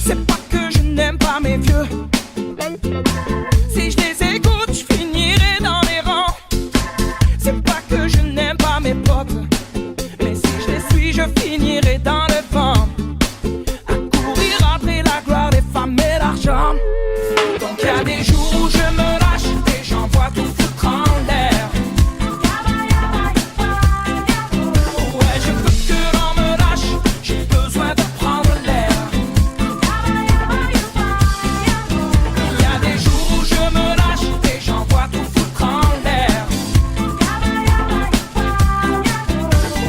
C'est pas que je n'aime pas mes vieux. Si je les écoute, je finirai dans les rangs. C'est pas que je n'aime pas mes potes, mais si je les suis, je finirai dans le vent. À courir après la gloire des femmes et l'argent. Donc y a des jours où je me lâche et j'envoie tout foutre en l'air. Ouais, je veux que l'on me lâche, j'ai besoin de prendre l'air. Y a des jours où je me lâche et j'envoie tout foutre en l'air.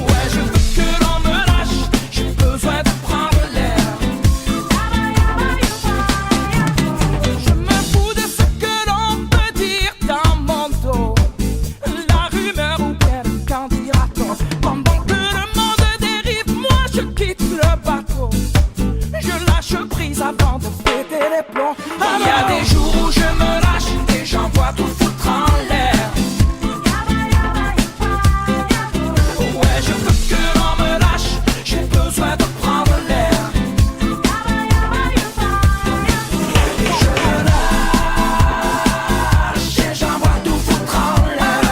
Ouais, je veux que l'on me lâche, j'ai besoin de prendre l'air. Je me fous de ce que l'on peut dire dans mon dos, la rumeur ou bien le qu'en dira-t-on. Pendant que le monde dérive, moi je quitte le bateau. Je lâche prise avant de péter les plombs. Il y a des jours où je me lâche et j'envoie tout foutre en l'air. Ouais, je veux que l'on me lâche, j'ai besoin de prendre l'air. Je me lâche et j'envoie tout foutre en l'air.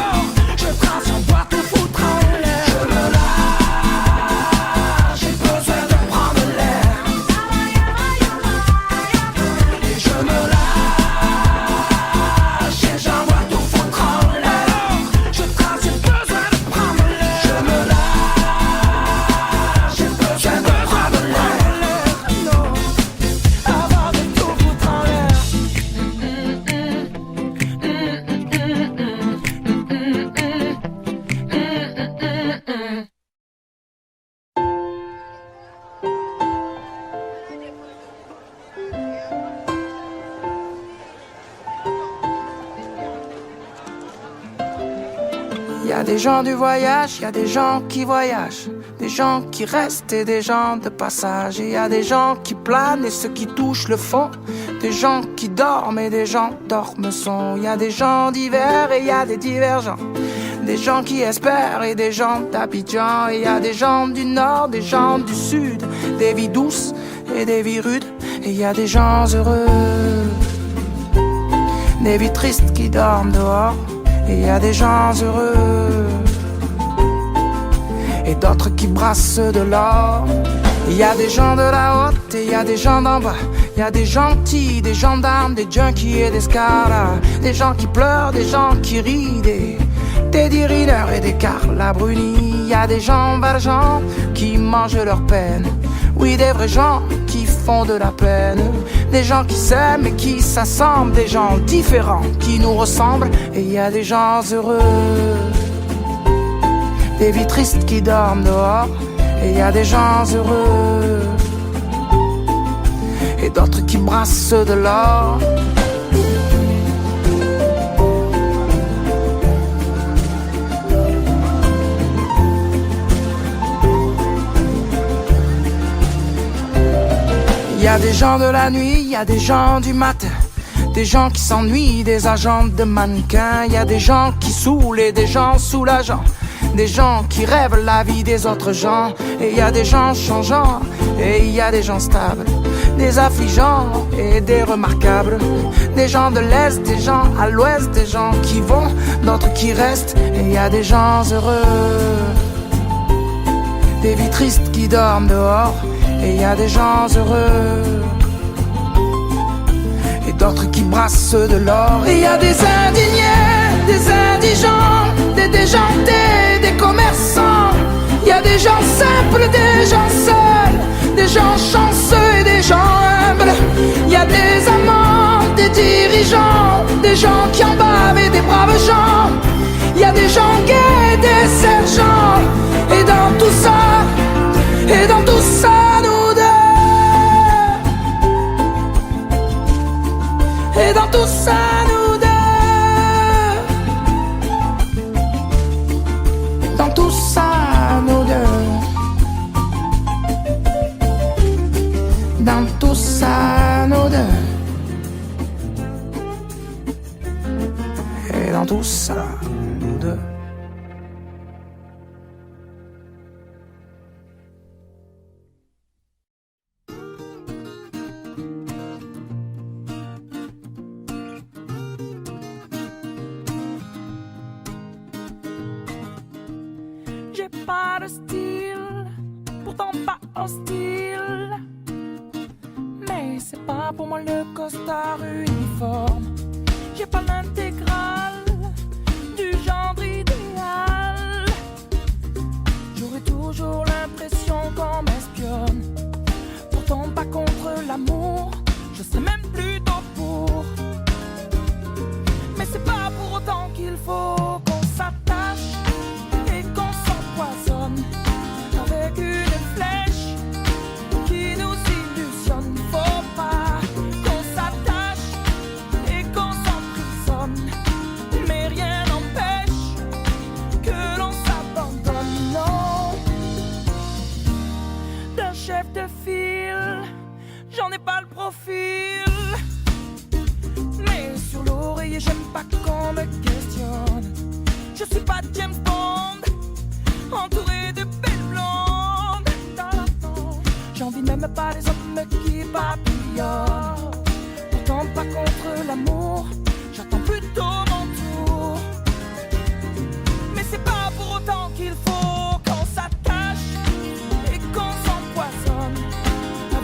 Je trace, j'envoie tout foutre en l'air. Je me lâche, j'ai besoin de prendre l'air. Et je me lâche et j'envoie tout foutre en l'air. Je trace, j'ai besoin de prendre l'air. Je me lâche, j'ai besoin de prendre l'air. Non, avant de tout foutre en l'air. Y a des gens du voyage, y a des gens qui voyagent, des gens qui restent et des gens de passage. Et y a des gens qui planent et ceux qui touchent le fond, des gens qui dorment et des gens dorment son. Y a des gens divers et y a des divergents, des gens qui espèrent et des gens d'Abidjan. Et y a des gens du nord, des gens du sud, des vies douces et des vies rudes. Et y a des gens heureux, des vies tristes qui dorment dehors. Et y a des gens heureux et d'autres qui brassent de l'or. Il y a des gens de la haute et il y a des gens d'en bas. Il y a des gentils, des gendarmes, des junkies et des scaras. Des gens qui pleurent, des gens qui rient, des Teddy Riner et des Carla Bruni. Il y a des gens valjean qui mangent leur peine. Oui, des vrais gens qui font de la peine. Des gens qui s'aiment et qui s'assemblent. Des gens différents qui nous ressemblent. Et il y a des gens heureux, des vies tristes qui dorment dehors. Et il y a des gens heureux et d'autres qui brassent de l'or. Il y a des gens de la nuit, il y a des gens du matin, des gens qui s'ennuient, des agents de mannequins. Il y a des gens qui saoulent et des gens soulageants, des gens qui rêvent la vie des autres gens. Et il y a des gens changeants et il y a des gens stables, des affligeants et des remarquables, des gens de l'Est, des gens à l'Ouest, des gens qui vont, d'autres qui restent. Et il y a des gens heureux, des vies tristes qui dorment dehors. Et il y a des gens heureux et d'autres qui brassent de l'or. Et il y a des indignés, des indigents, des déjantés, des commerçants. Il y a des gens simples, des gens seuls, des gens chanceux et des gens humbles. Il y a des amants, des dirigeants, des gens qui en bavent et des braves gens. Il y a des gens gays, des sergents. Et dans tout ça, et dans tout ça, nous deux. Et dans tout ça, nous deux. Dans tout ça, nous deux. Dans tout ça, nous deux. Et dans tout ça, nous deux. pas de style, pourtant pas hostile. Mais c'est pas pour moi le costard uniforme. J'ai pas l'intégrale du genre idéal. J'aurais toujours l'impression qu'on m'espionne. Pourtant pas contre l'amour, je serais même plutôt pour. Mais c'est pas pour autant qu'il faut qu'on s'attache et qu'on s'empoisonne avec une flèche qui nous illusionne. Faut pas qu'on s'attache et qu'on s'emprisonne, mais rien n'empêche que l'on s'abandonne. Non, d'un chef de file, j'en ai pas le profil. Mais sur l'oreiller, j'aime pas qu'on me questionne. Je suis pas James Bond, entouré de belles blondes. J'envie même pas les hommes qui papillonnent. Pourtant pas contre l'amour, j'attends plutôt mon tour. Mais c'est pas pour autant qu'il faut qu'on s'attache et qu'on s'empoisonne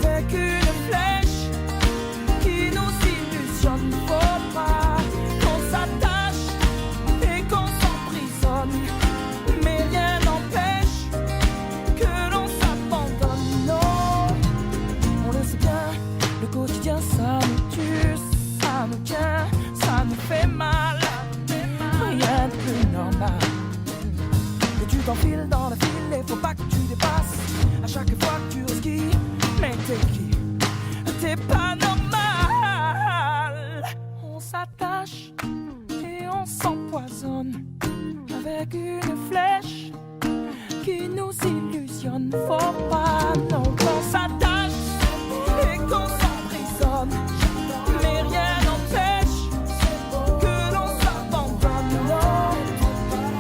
avec une flèche qui nous illusionne. Faut pas qu'on s'attache et qu'on s'emprisonne, mais rien n'empêche que l'on s'abandonne. Non, on le sait bien, le quotidien ça nous tue, ça nous tient, ça nous fait mal. Rien de plus normal que tu t'enfiles dans la file et faut pas que tu dépasses à chaque fois que tu risques. Mais t'es qui? T'es pas normal. On s'attache et on s'empoisonne avec une flèche qui nous illusionne. Faut pas non qu'on s'attache et qu'on s'emprisonne, mais rien n'empêche que l'on s'abandonne. Non,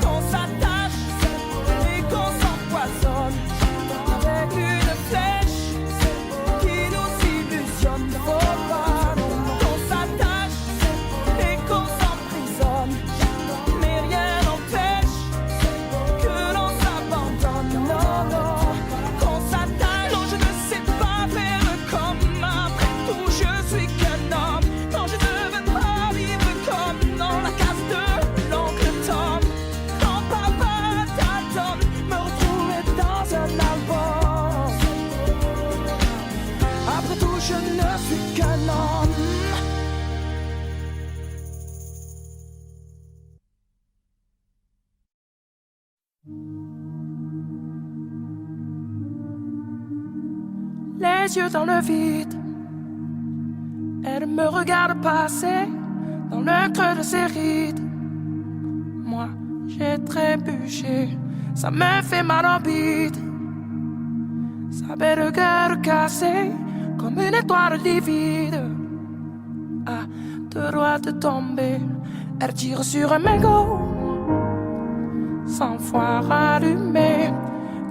qu'on s'attache et qu'on s'empoisonne avec une flèche qui nous illusionne. Faut pas qu'on s'attache et qu'on s'emprisonne, mais rien n'empêche que l'on s'abandonne. Non, non, qu'on s'attache. Non, je ne sais pas faire comme après tout, je suis qu'un homme. Non, je ne veux pas vivre comme dans la case de l'oncle Tom. Quand papa t'attend, me retrouver dans un album. Après tout, je ne suis qu'un homme. Les yeux dans le vide, elle me regarde passer dans le creux de ses rides. Moi, j'ai trébuché, ça me fait mal en bide. Sa belle gueule cassée comme une étoile livide. À deux doigts de tomber, elle tire sur un mégot. 100 fois rallumé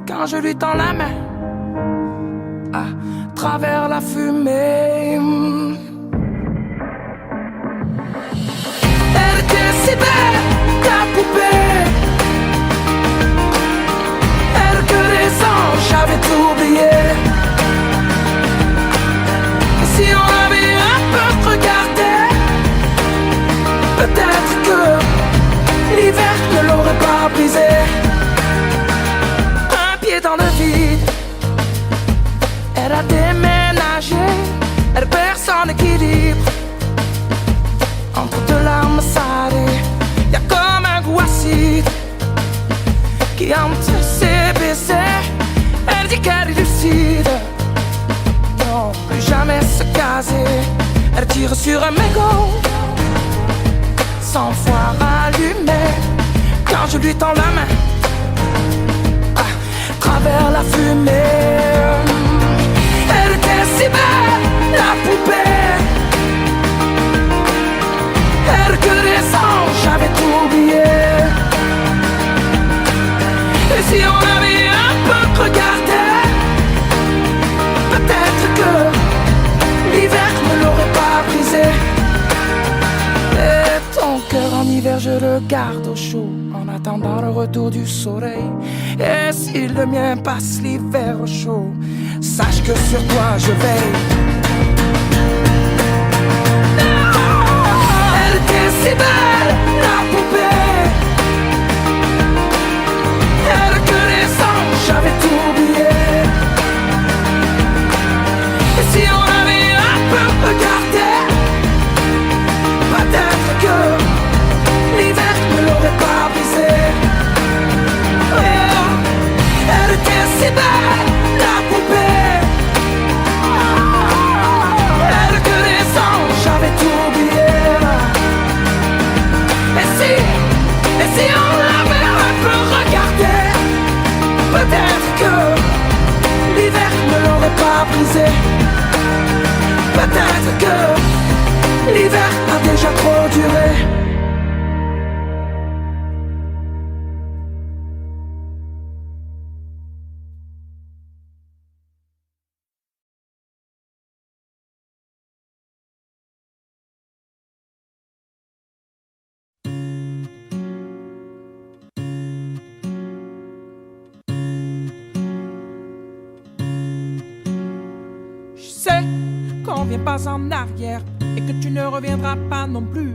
quand je lui tends la main. À travers la fumée, elle était si belle, ta poupée. Elle que les anges avaient oublié. Et si on avait un peu regardé, peut-être que l'hiver ne l'aurait pas brisé. Un pied dans le vide, elle a déménagé, elle perd son équilibre. Entre deux larmes salées, y'a comme un goût acide qui hante ses baisers. Elle dit qu'elle est lucide, non, plus jamais se caser. Elle tire sur un mégot, 100 fois rallumé quand je lui tends la main. À travers la fumée, elle était si belle, la poupée. Elle que les anges avaient oublié. Et si on avait un peu regardé, peut-être que l'hiver ne l'aurait pas brisé. Et ton cœur en hiver faire, je le garde au chaud en attendant le retour du soleil. Et si le mien passe l'hiver au chaud, sache que sur toi je veille. Elle était si belle, la poupée. Elle que les anges, j'avais tout oublié. Et si on avait un peu regardé, peut-être que l'hiver ne l'aurait pas brisé. Oh, elle était si belle, la poupée. Elle que les anges, j'avais tout oublié. Et si on l'avait un peu regardé, peut-être que l'hiver ne l'aurait pas brisé. Peut-être que l'hiver a déjà trop duré. Je sais qu'on vient pas en arrière et que tu ne reviendras pas non plus.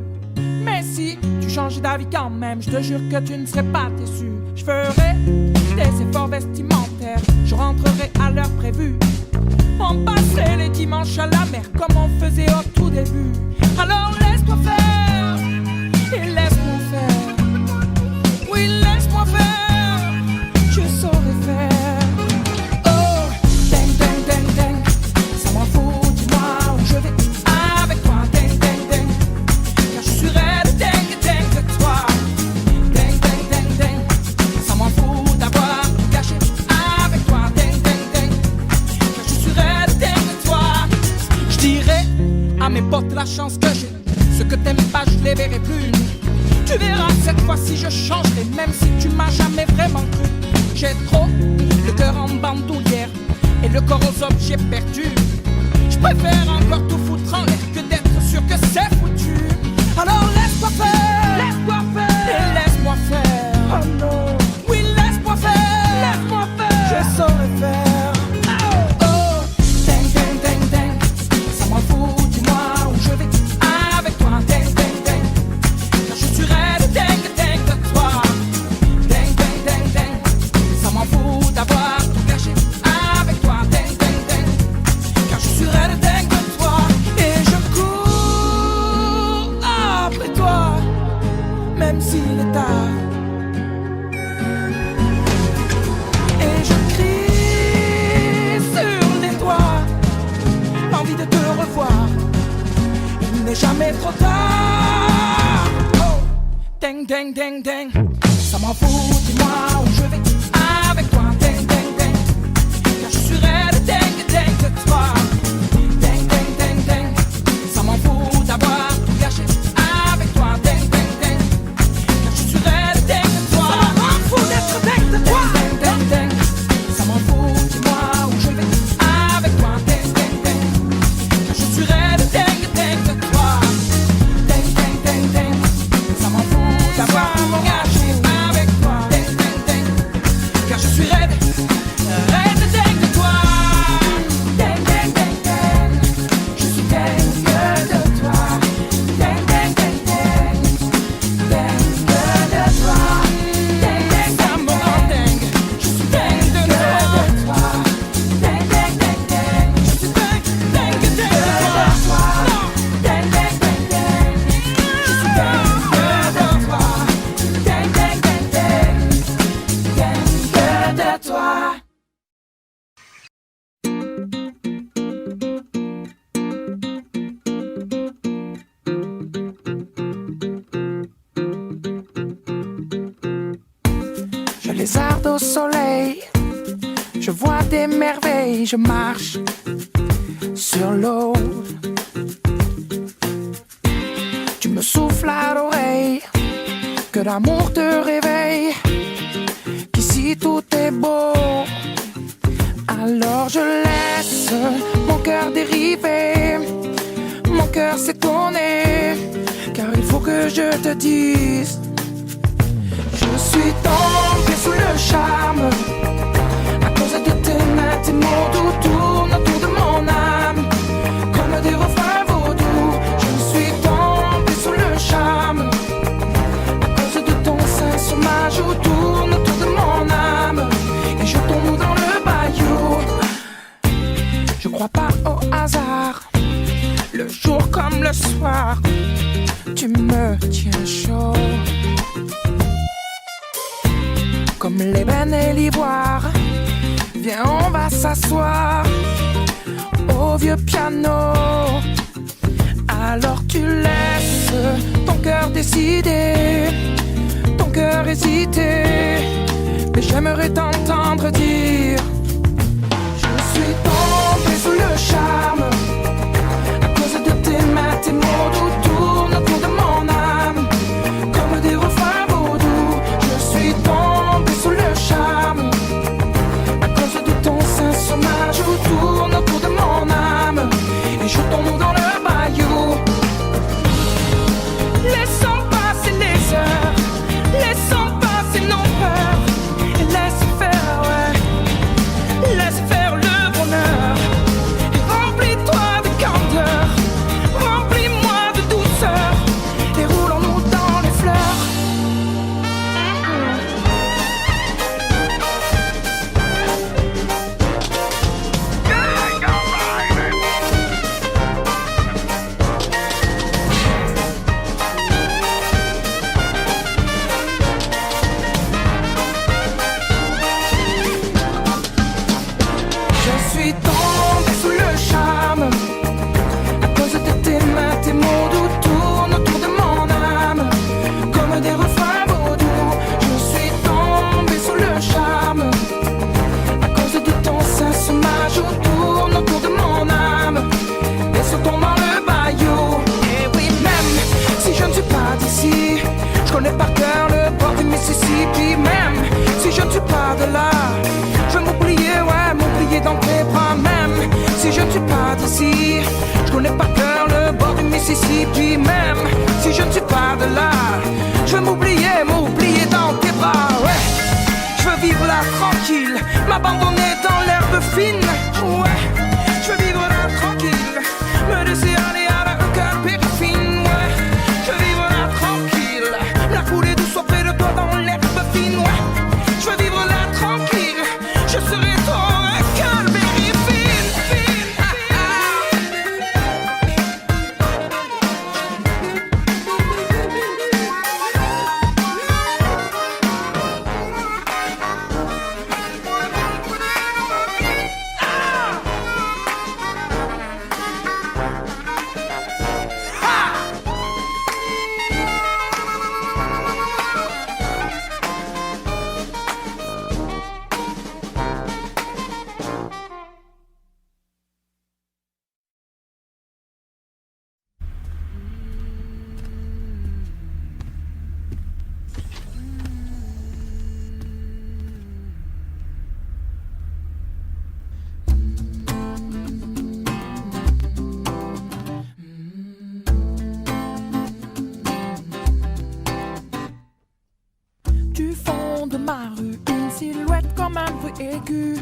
Mais si tu changes d'avis quand même, je te jure que tu ne serais pas déçu. Je ferai des efforts vestimentaires, je rentrerai à l'heure prévue. On passerait les dimanches à la mer comme on faisait au tout début. Alors laisse-toi faire et laisse-moi faire. Oui, laisse-moi faire, je saurai faire. Oh, ding, ding, ding, ding, ça m'en fout, dis-moi où je vais avec toi. Ding, ding, ding, car je suis raide, ding, ding de toi. Ding, ding, ding, ding, ça m'en fout d'avoir tout gâché avec toi. Ding, ding, ding, car je suis raide, ding de toi. Je dirais à mes potes la chance que j'ai, ce que t'aimes pas je les verrai plus. Tu verras cette fois-ci je changerai, même si tu m'as jamais vraiment cru. J'ai trop le cœur en bandoulière et le corps aux objets perdus. Je préfère encore tout foutre en l'air que d'être sûr que c'est foutu. Alors laisse-moi faire, et laisse-moi faire. Oh non, oui laisse-moi faire, je saurai faire. Oh, ding, ding, ding, ding, ça m'en fout, dis-moi où je vais avec toi. Ding, ding, ding, car je suis raide, ding, ding de toi. Ding, ding, ding, ding, ça m'en fout d'avoir tout gâché avec toi. Ding, ding, ding, car je suis raide, ding de toi. Et je cours après toi, même s'il est tard. Et je crie sur les toits, l'envie de te revoir. Il n'est jamais trop tard. Oh, ding, ding, ding, ding, ça m'en fout, dis-moi où je vais avec toi. Ding, ding, ding, car je suis raide, ding, ding de toi. Ding, ding, ding, ding, ça m'en fout d'avoir tout gâché avec toi. Ding, ding, ding, car je suis raide, ding de toi. Ça m'en fout d'être ding de toi. Ding, ding, ding, ça m'en fout, dis-moi où je vais avec toi. Ding, ding, ding, car je suis raide, ding, ding de toi. Ding, ding, ding, ding, ça m'en fout d'avoir tout gâché avec toi. Ding, ding, ding, car je suis raide, raide, ding de toi. Ding, ding, ding, ding, je suis dingue de toi. Ding, ding, ding, ding, dingue de toi. Ding, ding, ça me rend dingue, je suis dingue de toi. Ding, ding, ding, ding, je suis dingue de toi. Ding, ding, ding, ding, je suis dingue de toi. Ding, ding, ding, ding, dingue de toi. Je lézarde au soleil, je vois des merveilles, je marche sur l'eau. Tu me souffles à l'oreille, que l'amour te réveille, qu'ici tout est beau. Alors je laisse mon cœur dériver, mon cœur s'étonner, car il faut que que je te dise. Je suis tombé sous le charme à cause de tes mains, tes mots doux tournent autour de mon âme comme des refrains vaudous. Je suis tombé sous le charme à cause de ton sein sur ma joue, tourne autour de mon âme et jetons-nous dans le bayou. Je crois pas au hasard, le jour comme le soir, tu me tiens chaud. Comme l'ébène et l'ivoire, viens on va s'asseoir au vieux piano. Alors tu laisses ton cœur décider, ton cœur hésiter. Mais j'aimerais t'entendre dire: je suis tombé sous le charme à cause de tes mains, tes mots doux tournent autour de mon âme comme des refrains vaudous. Je suis tombé sous le charme à cause de ton sein sur ma joue, tourne autour de mon âme et jetons-nous dans le bayou. Laissons passer les heures, laissons passer nos peurs et laisse faire, ouais, laisse faire le bonheur. Et remplis-toi de candeur, remplis-moi de douceur et roulons-nous dans les fleurs. Je suis tombé sous le charme à cause de tes mains, tes mots doux tournent autour de mon âme comme des refrains vaudous. Je suis tombé sous le charme à cause de ton sein sur ma joue, tourne autour de mon âme et sautons dans le bayou. Et oui, même si je ne suis pas d'ici, je connais par cœur le bord du Mississippi. Même si je ne suis pas de là, je vais m'oublier, ouais, m'oublier dans tes bras. Même si je ne suis pas d'ici, je connais par cœur le bord du Mississippi. Même si je ne suis pas de là, je vais m'oublier, m'oublier dans tes bras, ouais. Je veux vivre là tranquille, m'abandonner dans l'herbe fine, ouais. Je veux vivre là tranquille, me laisser aller avec un cœur péréfine, ouais. Je veux vivre là tranquille, la couler douce auprès de toi dans l'herbe fine, ouais. Je veux vivre là tranquille, je serai ton Huckleberry Finn, Finn, ah, ah. Du fond de ma rue, une silhouette comme un bruit aigu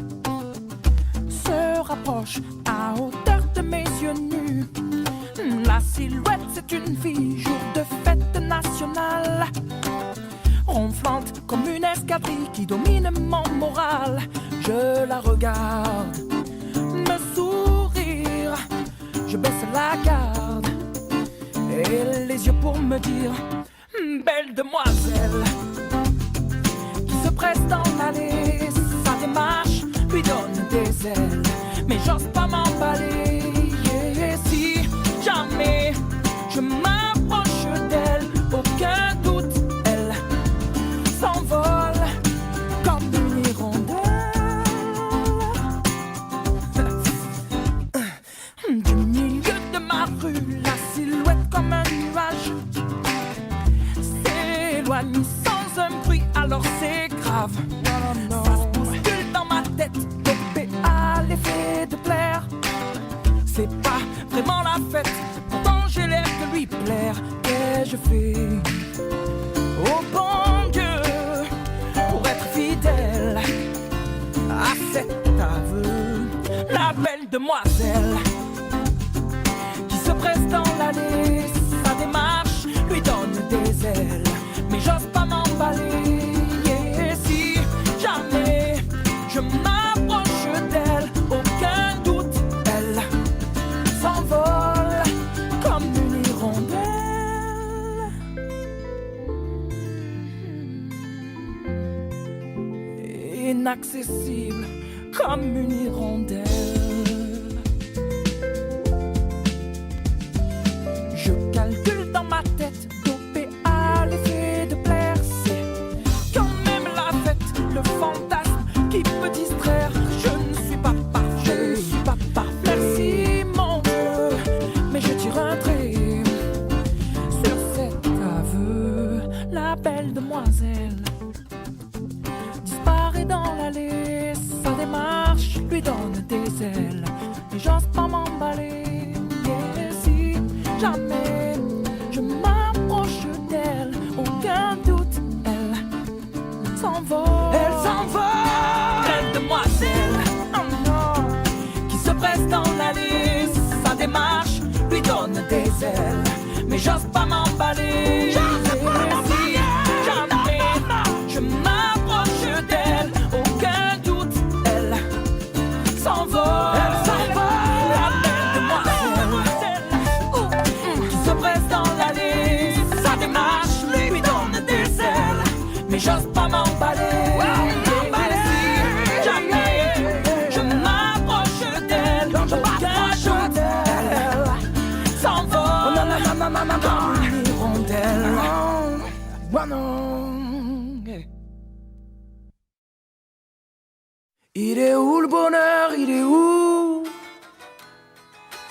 se rapproche à hauteur de mes yeux nus. La silhouette, c'est une fille, jour de fête nationale, ronflante comme une escadrille qui domine mon moral. Je la regarde, me sourire, je baisse la garde et les yeux pour me dire: belle demoiselle. Se presse dans l'allée, sa démarche lui donne des ailes, mais j'ose pas m'emballer. Et si jamais je m'approche d'elle, aucun doute, elle s'envole comme une hirondelle. Du milieu de ma rue, la silhouette comme un nuage s'éloigne sans un bruit, alors c'est grave. Ça se bouscule dans ma tête, dopé à l'effet de plaire. C'est pas vraiment la fête, pourtant j'ai l'air de lui plaire. qu'ai-je fait au bon Dieu pour être fidèle à cet aveu? La belle demoiselle qui se presse dans l'allée, sa démarche lui donne des ailes, mais j'ose pas m'emballer. Et si jamais je m'approche d'elle, aucun doute, elle s'envole comme une hirondelle. Inaccessible comme une hirondelle. Je calcule dans ma tête, dopé à l'effet de plaire. C'est quand même la fête, le fantasme qui peut distraire. Je ne suis pas parfait, je ne suis pas parfait. Merci mon Dieu, mais je tire un trait sur cet aveu. La belle demoiselle disparaît dans l'allée, sa démarche lui donne des ailes, mais j'ose pas m'emballer. Et si jamais je m'approche d'elle, aucun doute, elle s'envole. Elle s'envole. Belle demoiselle, oh non, qui se presse dans l'allée, sa démarche lui donne des ailes, mais j'ose pas m'emballer. Je m'approche d'elle, aucun doute, elle s'envole. Elle s'envole. La belle demoiselle qui se presse dans l'allée, sa démarche lui donne des ailes, mais j'ose pas m'emballer. Et si jamais je m'approche d'elle, aucun doute, elle s'envole comme une hirondelle. Oh non. Il est où le bonheur? Il est où?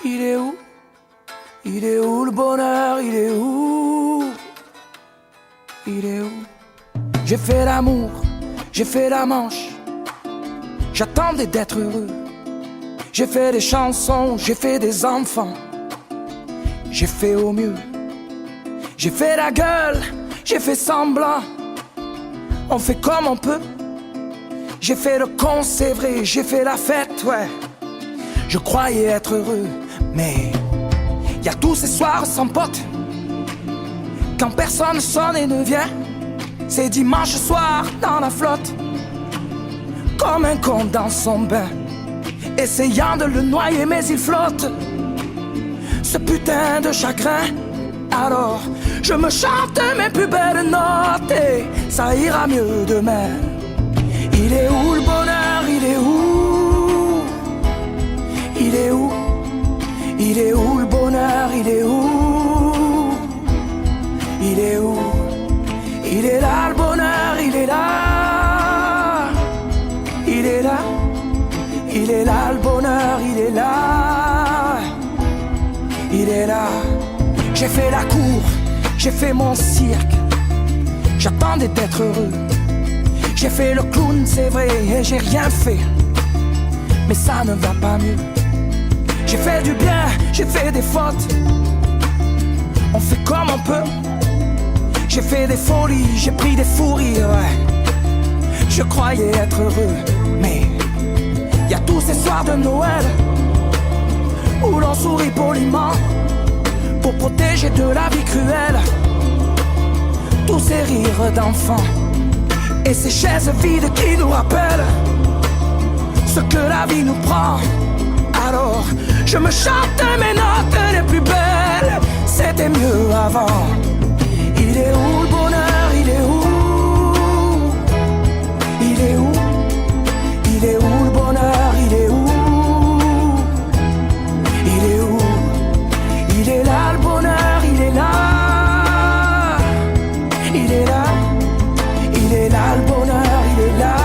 Il est où? Il est où le bonheur? Il est où? Il est où? J'ai fait l'amour, j'ai fait la manche, j'attendais d'être heureux. J'ai fait des chansons, j'ai fait des enfants, j'ai fait au mieux. J'ai fait la gueule, j'ai fait semblant, on fait comme on peut. J'ai fait le con, c'est vrai, j'ai fait la fête, ouais. Je croyais être heureux, mais y a tous ces soirs sans potes, quand personne sonne et ne vient. C'est dimanche soir dans la flotte, comme un con dans son bain, essayant de le noyer mais il flotte, ce putain de chagrin. Alors je me chante mes plus belles notes et ça ira mieux demain. Il est où le bonheur? Il est où? Il est où? Il est où le bonheur? Il est où? Il est où? Il est là le bonheur, il est là. Il est là. Il est là le bonheur, il est là. Il est là. J'ai fait la cour, j'ai fait mon cirque, j'attendais d'être heureux. J'ai fait le clown, c'est vrai, et j'ai rien fait, mais ça ne va pas mieux. J'ai fait du bien, j'ai fait des fautes, on fait comme on peut. J'ai fait des folies, j'ai pris des fous rires, ouais. Je croyais être heureux, mais y a tous ces soirs de Noël où l'on sourit poliment pour protéger de la vie cruelle tous ces rires d'enfants et ces chaises vides qui nous rappellent ce que la vie nous prend. Alors je me chante mes notes les plus belles, c'était mieux avant. Il est où le bonheur? Il est où? Il est où? Il est où le bonheur? Il est où? Il est où? Il est là le bonheur, il est là. Il est là. Il est là le bonheur, il est là.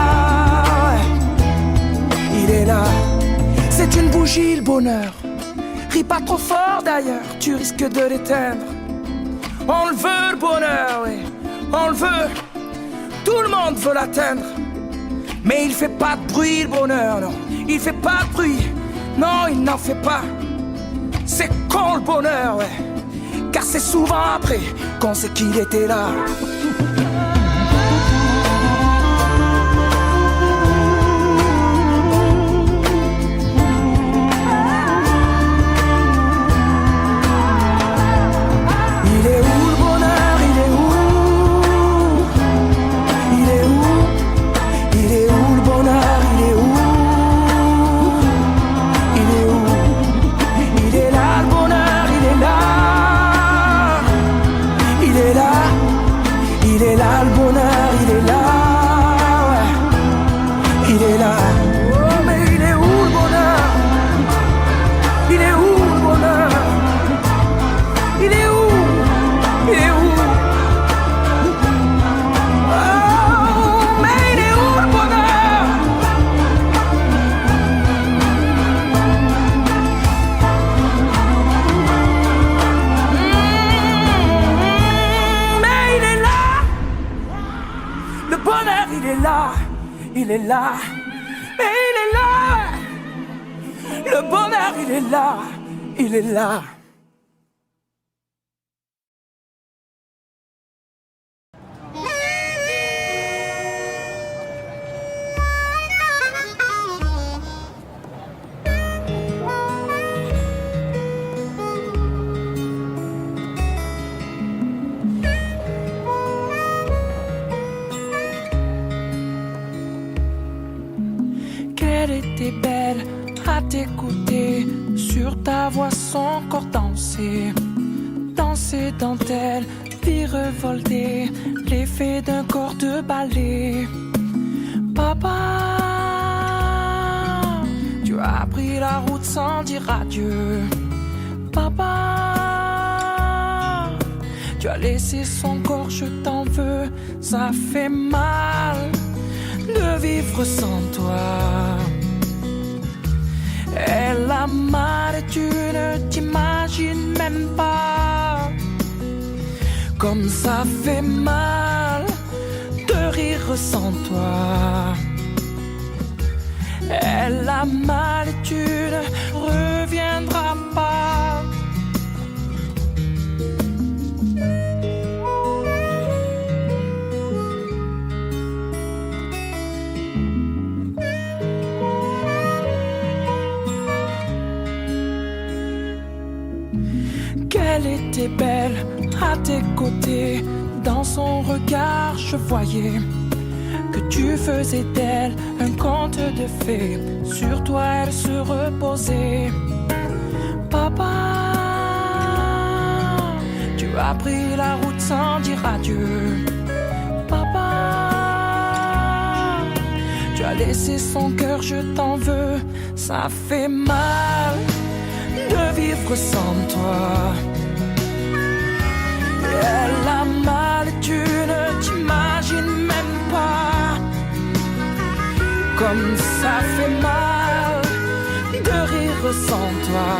Il est là. C'est une bougie le bonheur. Ris pas trop fort d'ailleurs, tu risques de l'éteindre. On le veut le bonheur, oui, on le veut. Tout le monde veut l'atteindre. Mais il fait pas de bruit le bonheur, non. Il fait pas de bruit, non il n'en fait pas. C'est con le bonheur, ouais. Car c'est souvent après qu'on sait qu'il était là. Il est où le bonheur? Il est où? Il est où? Il est où le bonheur? Il est où? Il est où? Il est là le bonheur, il est là. Il est là. Il est là le bonheur, il est là. Ouais. Il est là. Oh mais il est où le bonheur? Il est où le bonheur? Il est où? Il est où? Oh, mais il est où le bonheur? Mais il est là. Le bonheur, il est là. Il est là. Mais il est là. Le bonheur, il est là. Il est là. Qu'elle était belle à t'écouter, sur ta voix son corps danser, danser dentelle, vie revoltée, l'effet d'un corps de ballet. Papa, tu as pris la route sans dire adieu. Papa, tu as laissé son corps, je t'en veux, ça fait mal de vivre sans toi. Elle a mal et tu ne t'imagines même pas comme ça fait mal de rire sans toi. Elle a mal et tu ne reviendras pas. Qu'elle était belle à tes côtés, dans son regard je voyais que tu faisais d'elle un conte de fées, sur toi elle se reposait. Papa, tu as pris la route sans dire adieu. Papa, tu as laissé son cœur, je t'en veux, ça fait mal de vivre sans toi. Elle a mal, tu ne t'imagines même pas comme ça fait mal de rire sans toi.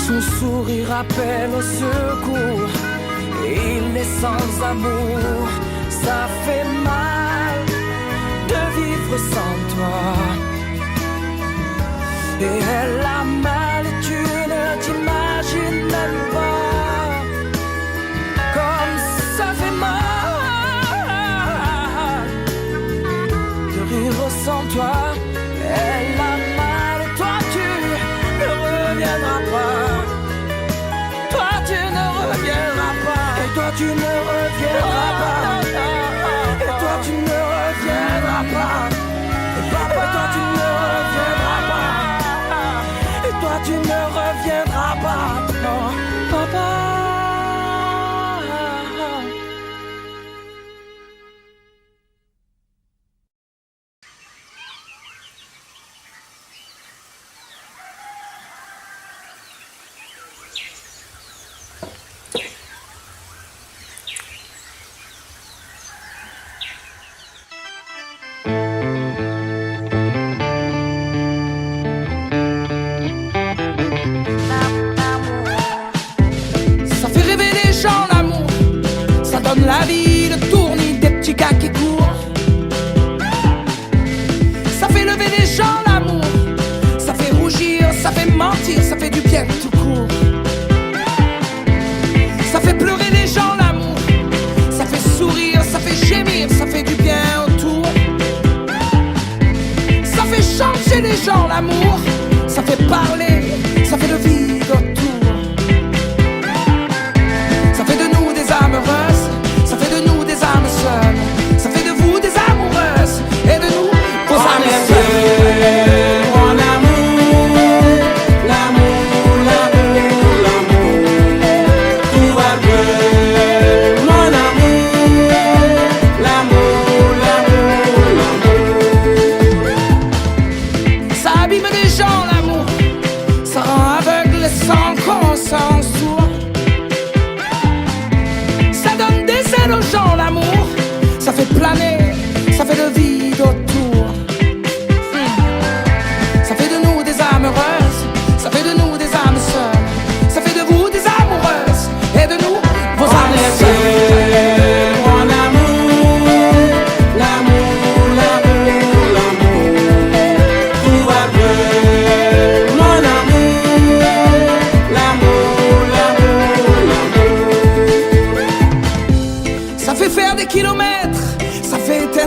Son sourire appelle au secours, il est sans amour, ça fait mal de vivre sans toi. Et elle a mal et tu ne t'imagines même pas comme ça fait mal de rire sans toi. Elle a mal et toi tu ne reviendras pas. Toi tu ne reviendras pas. Et toi tu ne reviendras pas. Et toi tu ne reviendras pas. Et papa toi tu ne reviendras pas. Toi tu ne reviendras pas, non, papa.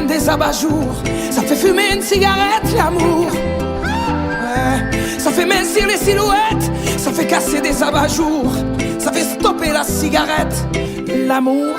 comme des abat-jours. Ça fait fumer une cigarette, l'amour. Ouais. Ça fait mincir les silhouettes, ça fait casser des abat-jours, ça fait stopper la cigarette, l'amour.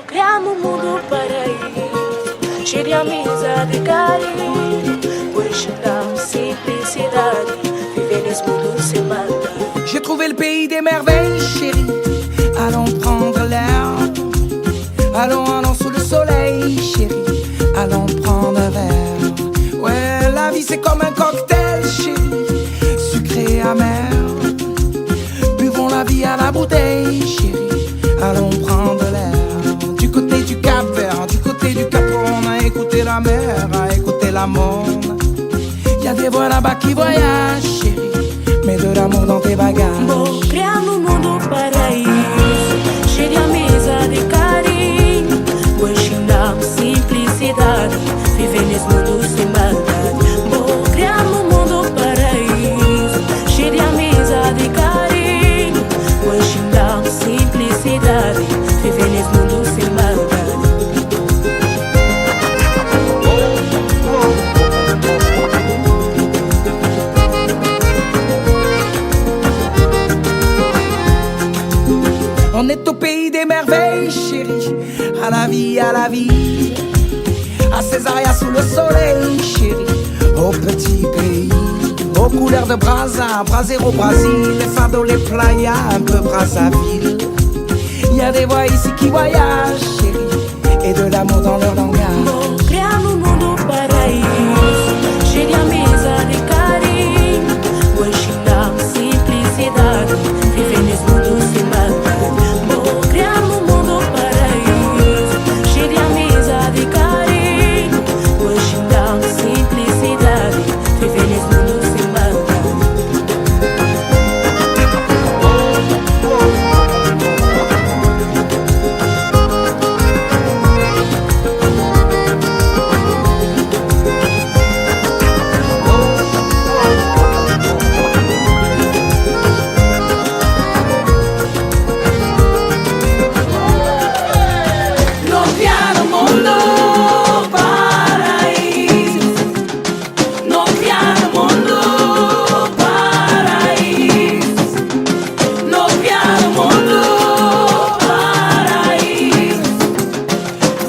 Criamo um mundo paraíso, cheio de amizade e carinho. Hoje não simplicidade, viver nesse mundo sem maldade. J'ai trouvé le pays des merveilles, chérie. Allons prendre l'air. Allons, allons sous le soleil, chérie. Allons prendre un verre. Ouais, la vie c'est comme un cocktail, chérie. Sucré, amer. Buvons la vie à la bouteille, chérie. Allons prendre l'air. Du côté du Cap Vert, du côté du Cap, on a écouté la mer, a écouté la monde. Y'a des voix là-bas qui voyagent, chérie. Mets de l'amour dans tes bagages. Vou criar um mundo paraíso, cheio de amizade e carinho. Vou ensinar simplicidade, viver nesse mundo sem maldade. Vou criar um mundo paraíso, cheio de amizade e carinho. Vou ensinar simplicidade, viver nesse mundo sem maldade. On est au pays des merveilles, chérie. À la vie, à Césaria sous le soleil, chérie. Au petit pays, aux couleurs de Brazza, Brasero, Brésil, les fardeaux, les playas, un peu Brazzaville. Y a des voix ici qui voyagent, chérie, et de l'amour dans leur langage. Vou criar um mundo paraíso, cheio de amizade e carinho. Vou ensinar simplicidade, viver nesse mundo sem maldade. Vou criar um mundo paraíso, cheio de amizade e carinho. Vou ensinar simplicidade, viver nesse mundo sem maldade. No piano mondo paraíso. No piano mondo paraíso. No piano mondo paraíso.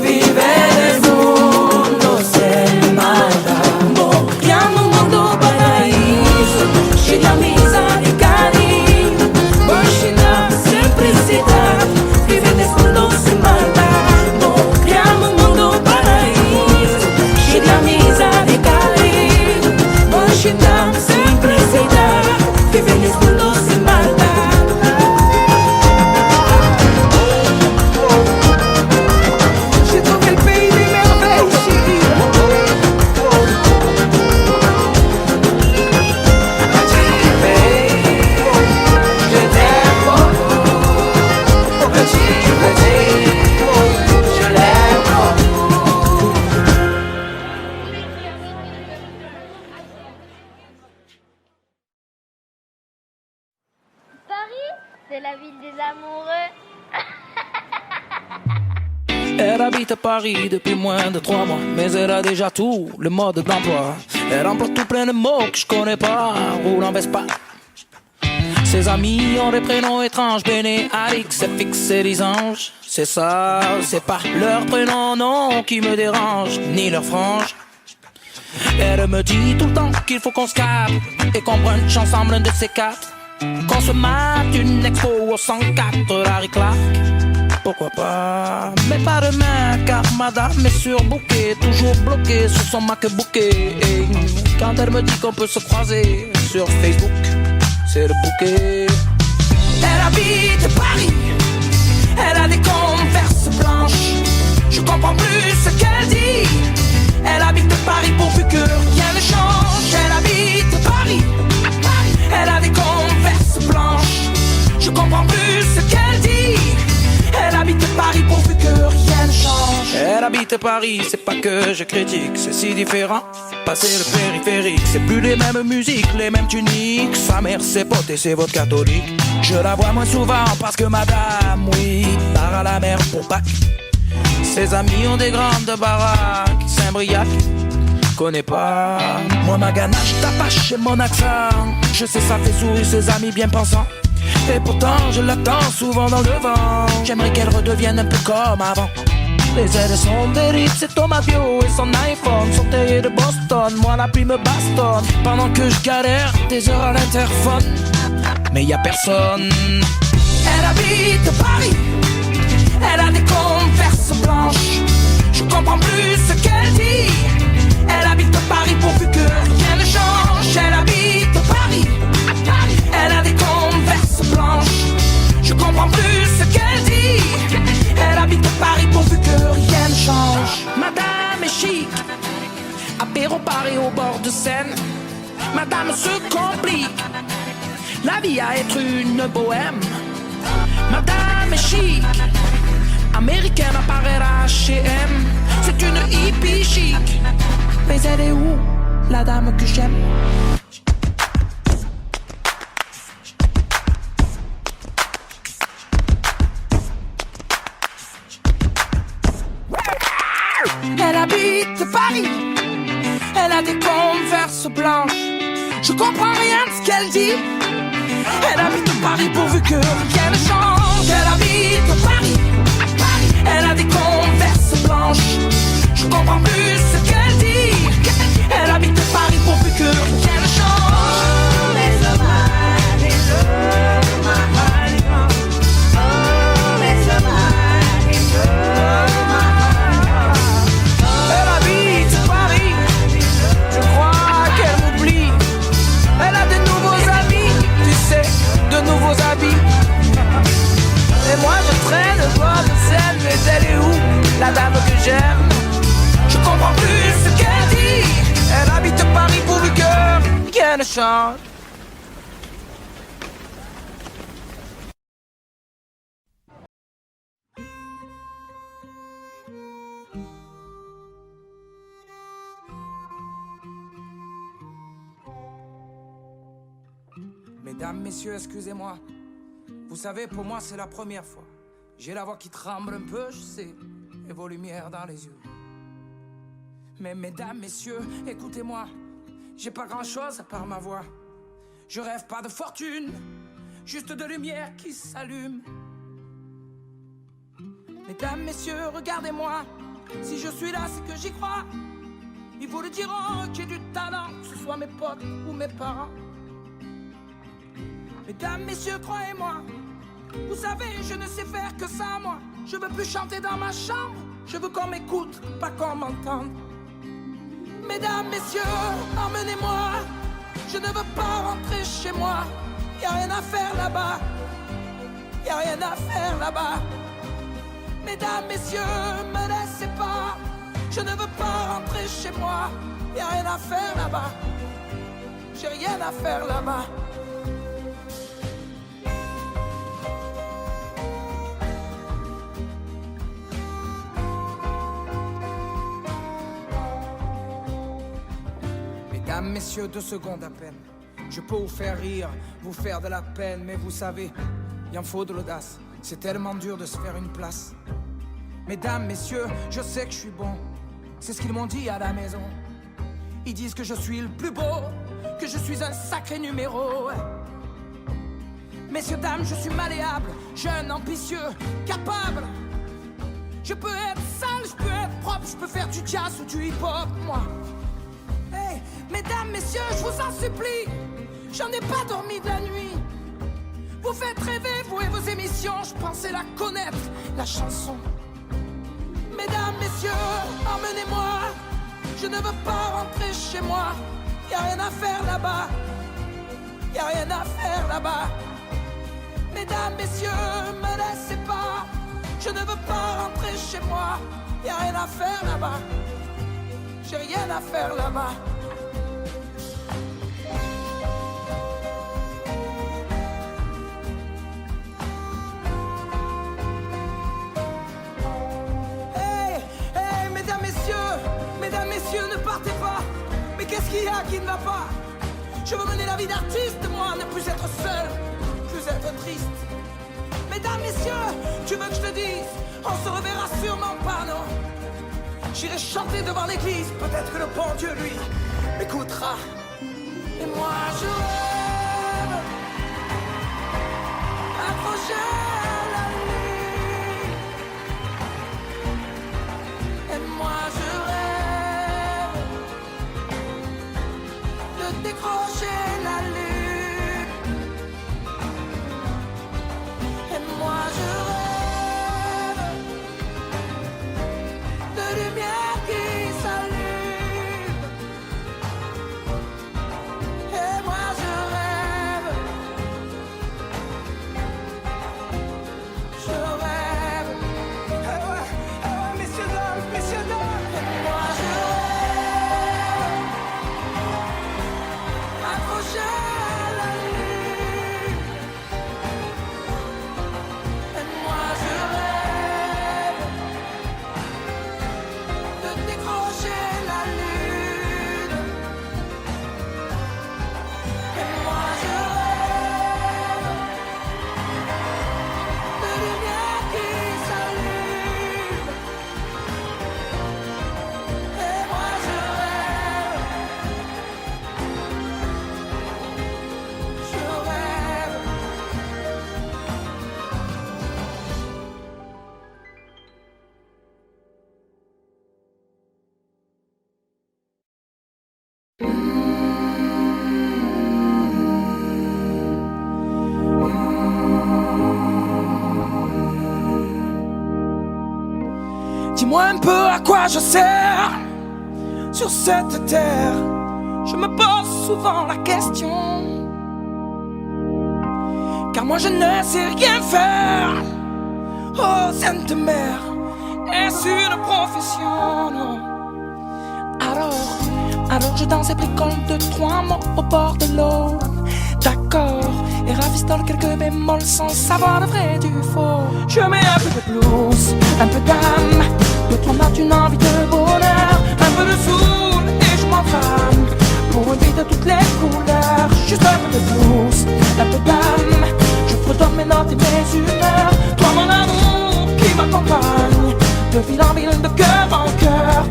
Viver nesse mundo sem maldade. Vou criar um mundo paraíso, cheio de amizade e carinho. Vou ensinar simplicidade, viver nesse mundo sem maldade. Vou criar um mundo paraíso, cheio de amizade e carinho. Vou ensinar simplicidade, viver nesse mundo sem maldade. J'ai trouvé le pays des merveilles, chérie. Petit pays, je t'aime beaucoup. Petit, je l'aime beaucoup. Paris, c'est la ville des amoureux. Elle habite à Paris depuis moins de 3 mois, mais elle a déjà tout, le mode d'emploi. Elle emploie tout plein de mots que je connais pas, roule en Vespa. Ses amis ont des prénoms étranges, Béné, Alix, FX et Lisange. C'est ça, c'est pas leur prénom, non, qui me dérange, ni leur frange. Elle me dit tout le temps qu'il faut qu'on se capte et qu'on brunch ensemble un de ces quatre. Qu'on se mate une expo au 104, Larry Clark. Pourquoi pas, mais pas demain, car madame est surbookée, toujours bloquée sur son MacBook. Et quand elle me dit qu'on peut se croiser sur Facebook, c'est le bouquet. Elle habite Paris, elle a des Converse blanches. Je comprends plus ce qu'elle dit. Elle habite Paris pourvu que rien ne change. Elle habite Paris, elle a des Converse blanches. Je comprends plus ce qu'elle dit. Elle habite Paris pourvu que rien ne change. Elle habite Paris, c'est pas que je critique, c'est si différent. Passer le périphérique, c'est plus les mêmes musiques, les mêmes tuniques. Sa mère c'est pote et c'est votre catholique. Je la vois moins souvent parce que madame, oui, part à la mer pour Pâques. Ses amis ont des grandes baraques, Saint-Briac, connais pas. Moi ma ganache t'apache et mon accent, je sais ça fait sourire ses amis bien pensants. Et pourtant je l'attends souvent dans le vent. J'aimerais qu'elle redevienne un peu comme avant. Les ailes sont des c'est Thomas Bio et son iPhone sont taillés de Boston. Moi la pluie me bastonne pendant que je galère des heures à l'interphone. Mais y a personne. Elle habite Paris, elle a des Converse blanches. Je comprends plus ce qu'elle dit. Elle habite Paris pourvu que rien ne change. Elle habite Paris, elle a des Converse blanches. Je comprends plus ce qu'elle dit. Elle habite Paris pourvu que rien ne change. Madame est chic, apéro Paris au bord de Seine. Madame se complique la vie à être une bohème. Madame est chic, américaine apparaît à H&M. C'est une hippie chic. Mais elle est où, la dame que j'aime? Elle habite Paris, elle a des Converse blanches. Je comprends rien de ce qu'elle dit. Elle habite Paris pourvu que rien ne change. Elle habite Paris, elle a des Converse blanches. Je comprends plus ce qu'elle dit. Elle habite Paris pourvu que rien ne change. Elle habite Paris, je crois qu'elle m'oublie. Elle a de nouveaux amis, tu sais, de nouveaux habits. Et moi je traîne au bord de Seine. Mais elle est où, la dame que j'aime? Je comprends plus ce qu'elle dit. Elle habite Paris pourvu que rien ne change. Mesdames, messieurs, excusez-moi. Vous savez, pour moi, c'est la première fois. J'ai la voix qui tremble un peu, je sais, et vos lumières dans les yeux. Mais mesdames, messieurs, écoutez-moi. J'ai pas grand-chose à part ma voix. Je rêve pas de fortune, juste de lumière qui s'allume. Mesdames, messieurs, regardez-moi. Si je suis là, c'est que j'y crois. Ils vous le diront que j'ai du talent, que ce soit mes potes ou mes parents. Mesdames, messieurs, croyez-moi. Vous savez, je ne sais faire que ça, moi. Je veux plus chanter dans ma chambre. Je veux qu'on m'écoute, pas qu'on m'entende. Mesdames, messieurs, emmenez-moi. Je ne veux pas rentrer chez moi. Y'a rien à faire là-bas. Y'a rien à faire là-bas. Mesdames, messieurs, me laissez pas. Je ne veux pas rentrer chez moi. Y'a rien à faire là-bas. J'ai rien à faire là-bas. Mesdames, messieurs, 2 secondes à peine. Je peux vous faire rire, vous faire de la peine, mais vous savez, il en faut de l'audace. C'est tellement dur de se faire une place. Mesdames, messieurs, je sais que je suis bon. C'est ce qu'ils m'ont dit à la maison. Ils disent que je suis le plus beau, que je suis un sacré numéro. Messieurs, dames, je suis malléable, jeune, ambitieux, capable Je peux être sale, je peux être propre, je peux faire du jazz ou du hip-hop, moi. Hey, mesdames, messieurs, je vous en supplie, j'en ai pas dormi de la nuit. Vous faites rêver, vous et vos émissions, je pensais la connaître, la chanson. Mesdames, messieurs, emmenez-moi, je ne veux pas rentrer chez moi. Y'a rien à faire là-bas, y'a rien à faire là-bas. Mesdames, messieurs, me laissez pas, je ne veux pas rentrer chez moi. Y'a rien à faire là-bas, j'ai rien à faire là-bas. Mesdames, messieurs, ne partez pas. Mais qu'est-ce qu'il y a qui ne va pas? Je veux mener la vie d'artiste, moi, ne plus être seul, plus être triste. Mesdames, messieurs, tu veux que je te dise, on se reverra sûrement pas, non? J'irai chanter devant l'église, peut-être que le bon Dieu, lui, m'écoutera. Et moi, je rêve, accroché à la nuit. Et moi, je rêve de décrocher la lune. Et moi, je rêve de lumière qui s'allume. Et moi, je rêve messieurs, dames. Et moi, je rêve accroché à la lune. Et moi, je rêve de décrocher la lune. Et moi, je rêve de lumière qui s'allume. Et moi, je rêve. Dis-moi un peu à quoi je sers sur cette terre. Je me pose souvent la question, car moi je ne sais rien faire. Oh Sainte Mère, est-ce une profession? Non. Alors je danse et bricole de 3 mots au bord de l'eau. D'accord, et ravistole quelques bémols sans savoir le vrai du faux. Je mets un peu de blues, un peu d'âme, 2-3 notes, une envie de bonheur, un peu de soul et je m'enflamme pour une vie de toutes les couleurs. Juste un peu de blues, un peu d'âme, je fredonne mes notes et mes humeurs. Toi mon amour qui m'accompagne, de ville en ville, de cœur en cœur.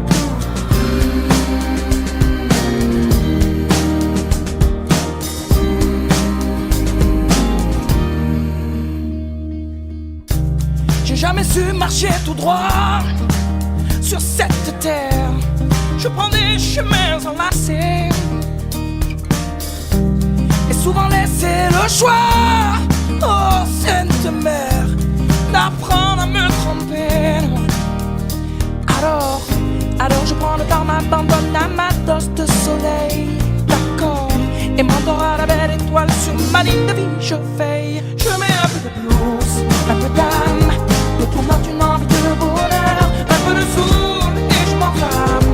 J'ai jamais su marcher tout droit sur cette terre. Je prends des chemins enlacés et souvent laisser le choix, oh Sainte Mère, d'apprendre à me tromper. Alors je prends le temps, m'abandonne à ma dose de soleil. D'accord, et m'endors à la belle étoile sur ma ligne de vie, je veille. Je mets un peu de blues, un peu d'âme, de tourmente, une envie de bonheur, un peu de soul et je m'enflamme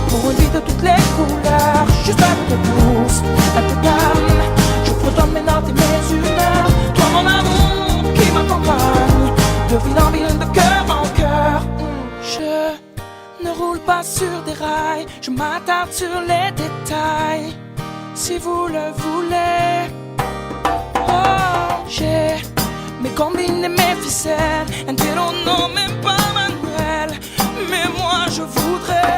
pour une vie de toutes les couleurs. Juste un peu de blues, un peu d'âme, je fredonne mes notes et mes humeurs. Toi mon amour qui m'accompagne, de ville en ville, de cœur en cœur. Je ne roule pas sur des rails, je m'attarde sur les détails. Si vous le voulez, oh, j'ai mes combines et mes ficelles, un télo non même pas manuel. Mais moi je voudrais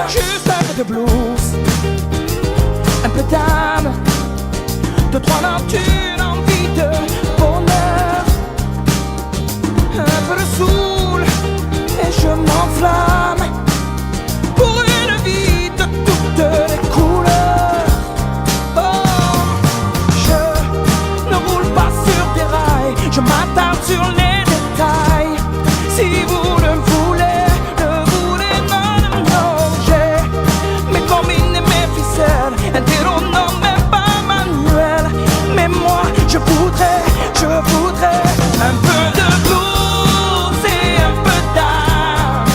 juste un peu de blues, un peu d'âme, 2-3 notes, une envie de bonheur, un peu de soul sur les détails. Si vous le voulez, non, non, j'ai mes combines et mes ficelles, un terreau, non, même pas manuel. Mais moi, je voudrais un peu de blues et un peu d'art.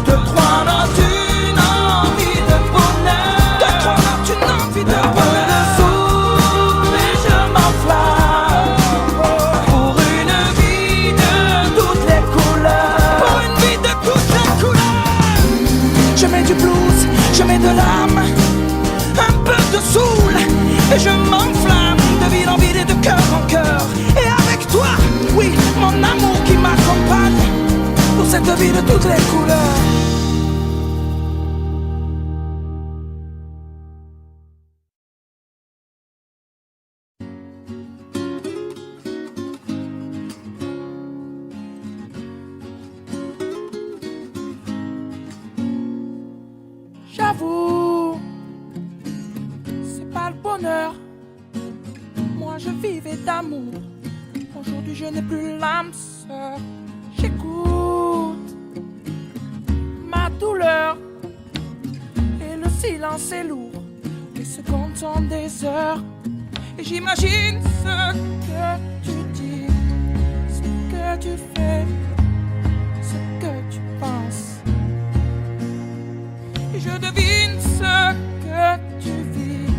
Deux, trois notes, une envie de bonheur. Deux, trois notes, une envie de bonheur. Un peu de souffle et je m'enflamme pour une vie de toutes les couleurs. Pour une vie de toutes les couleurs. Je mets du blues, je mets de l'âme, un peu de soul et je m'enflamme de ville en ville et de cœur en cœur. Et avec toi, oui, mon amour qui m'accompagne pour cette vie de toutes les couleurs. J'avoue, c'est pas le bonheur. Moi je vivais d'amour. Aujourd'hui je n'ai plus l'âme sœur. J'écoute ma douleur et le silence est lourd. Les secondes sont des heures et j'imagine ce que tu dis, ce que tu fais, ce que tu penses. Et je devine ce que tu vis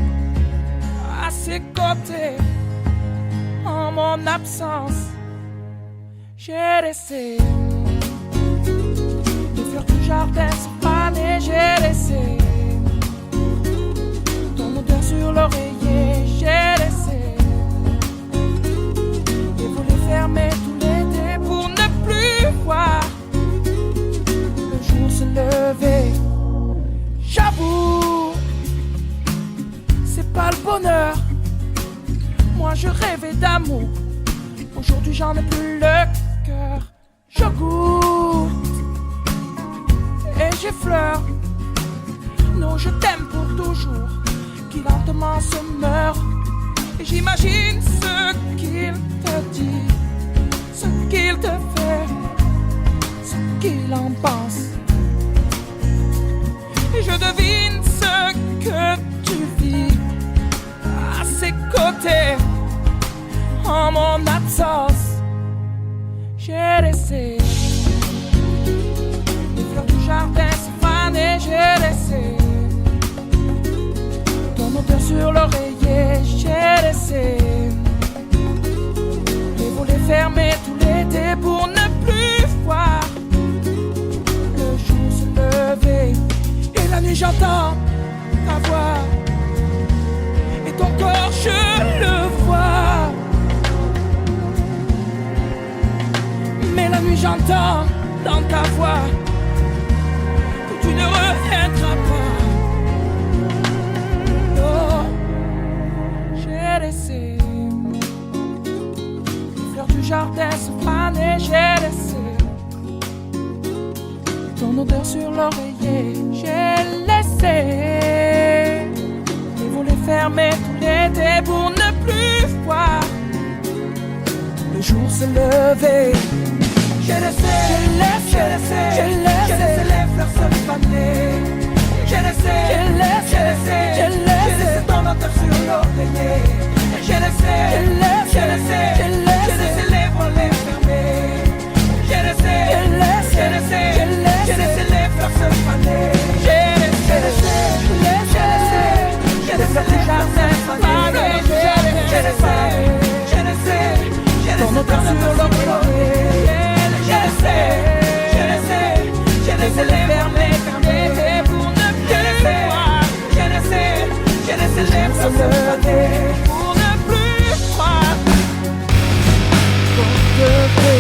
à ses côtés. En mon absence, j'ai laissé les fleurs du jardin se faner. J'ai laissé ton odeur sur l'oreiller. J'ai laissé les volets fermés tout l'été pour ne plus voir le jour se lever. J'avoue, c'est pas le bonheur. Moi je rêvais d'amour. Aujourd'hui j'en ai plus le cœur. Je goûte et j'effleure nos je t'aime pour toujours qui lentement se meurent. Et j'imagine ce qu'il te dit, ce qu'il te fait, ce qu'il en pense. Et je devine ce que tu vis à ses côtés. En mon absence, j'ai laissé les fleurs du jardin se faner. J'ai laissé ton odeur sur l'oreiller. J'ai laissé les volets fermés tout l'été pour ne plus voir le jour se lever. Et la nuit j'entends ta voix et ton corps je le vois. Mais la nuit j'entends dans ta voix que tu ne reviendras pas. Oh, j'ai laissé les fleurs du jardin se faner. J'ai laissé ton odeur sur l'oreiller. J'ai laissé les volets fermés tout l'été pour ne plus voir le jour se lever. J'ai laissé les fleurs se faner. J'ai laissé ton odeur sur l'oreiller. J'ai laissé les volets fermés. J'ai laissé les fleurs se faner. J'ai laissé les fleurs du jardin se faner. J'ai laissé ton odeur sur l'oreiller. J'ai laissé les fermés pour ne plus voir. J'ai laissé les fleurs se faner pour ne plus voir ton degré.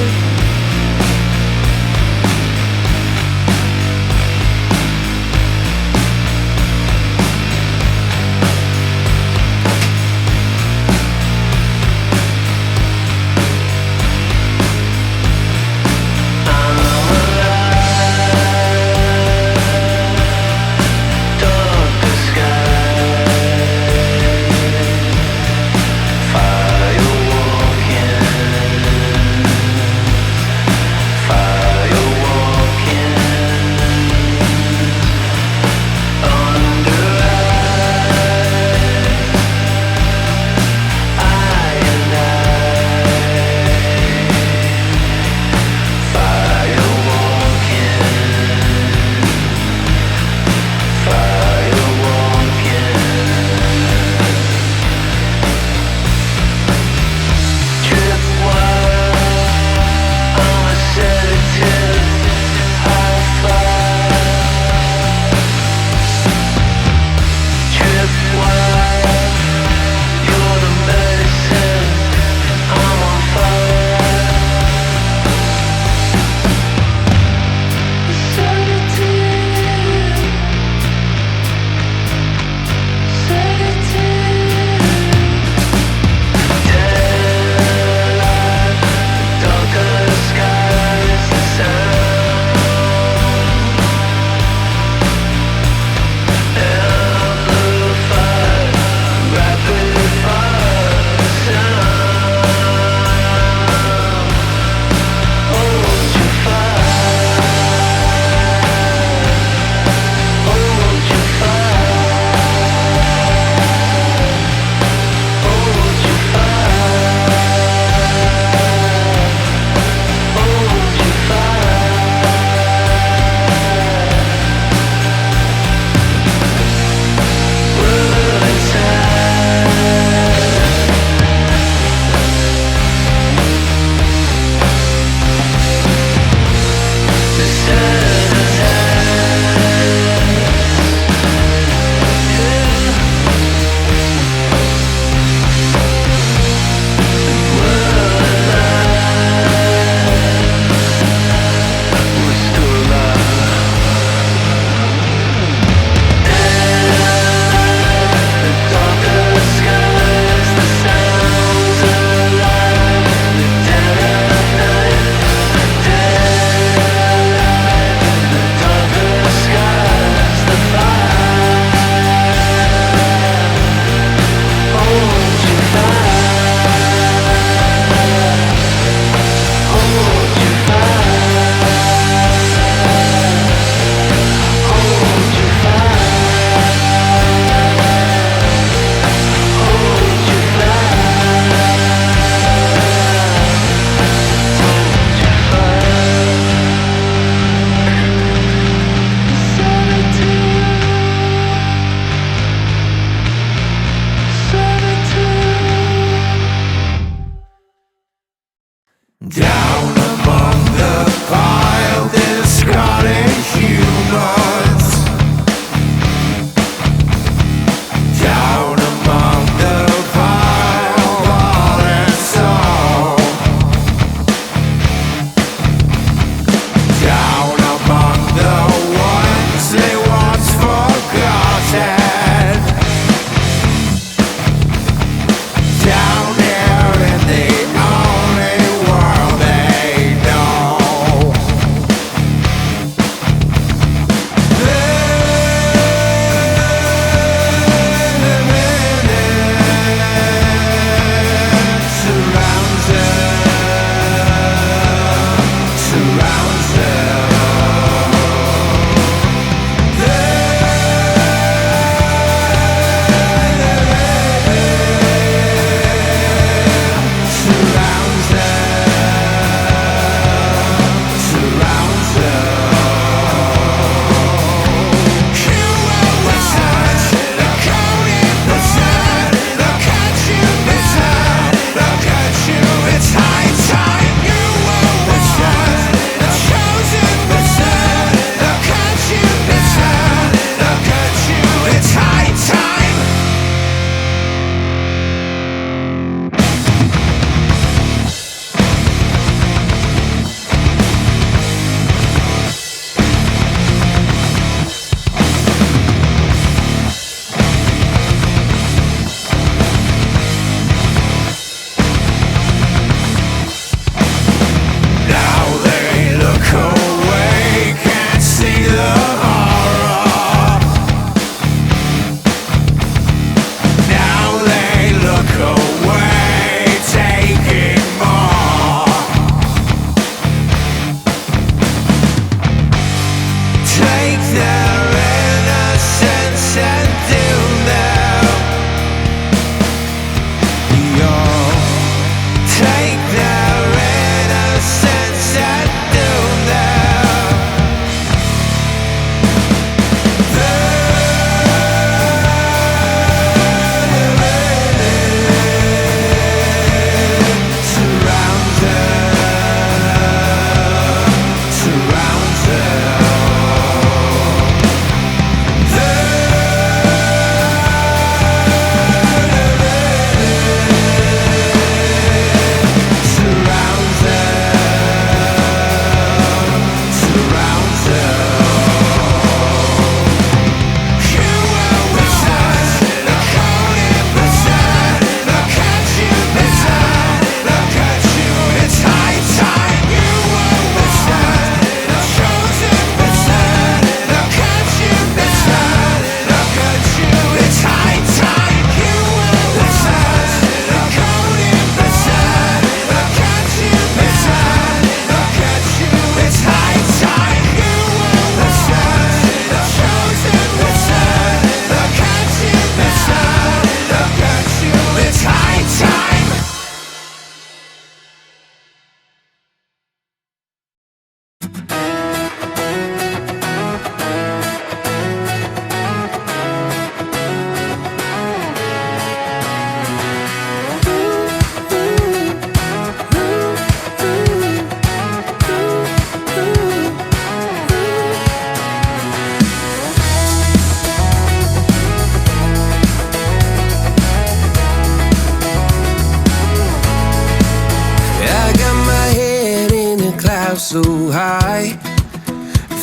so high.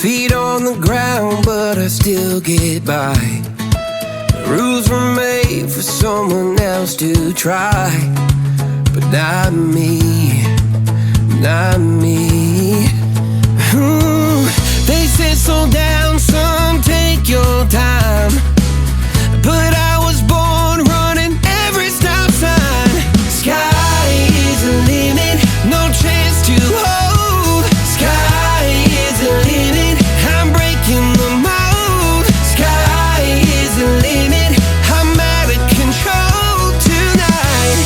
Feet on the ground, but I still get by. The rules were made for someone else to try, but not me, not me. They said slow down, son, take your time, but I was born running every stop sign. Sky is the limit, no chance to hold. Sky is the limit, I'm breaking the mold. Sky is the limit, I'm out of control tonight.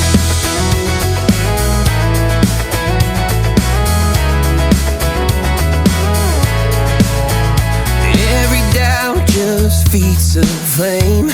Every doubt just feeds the flame.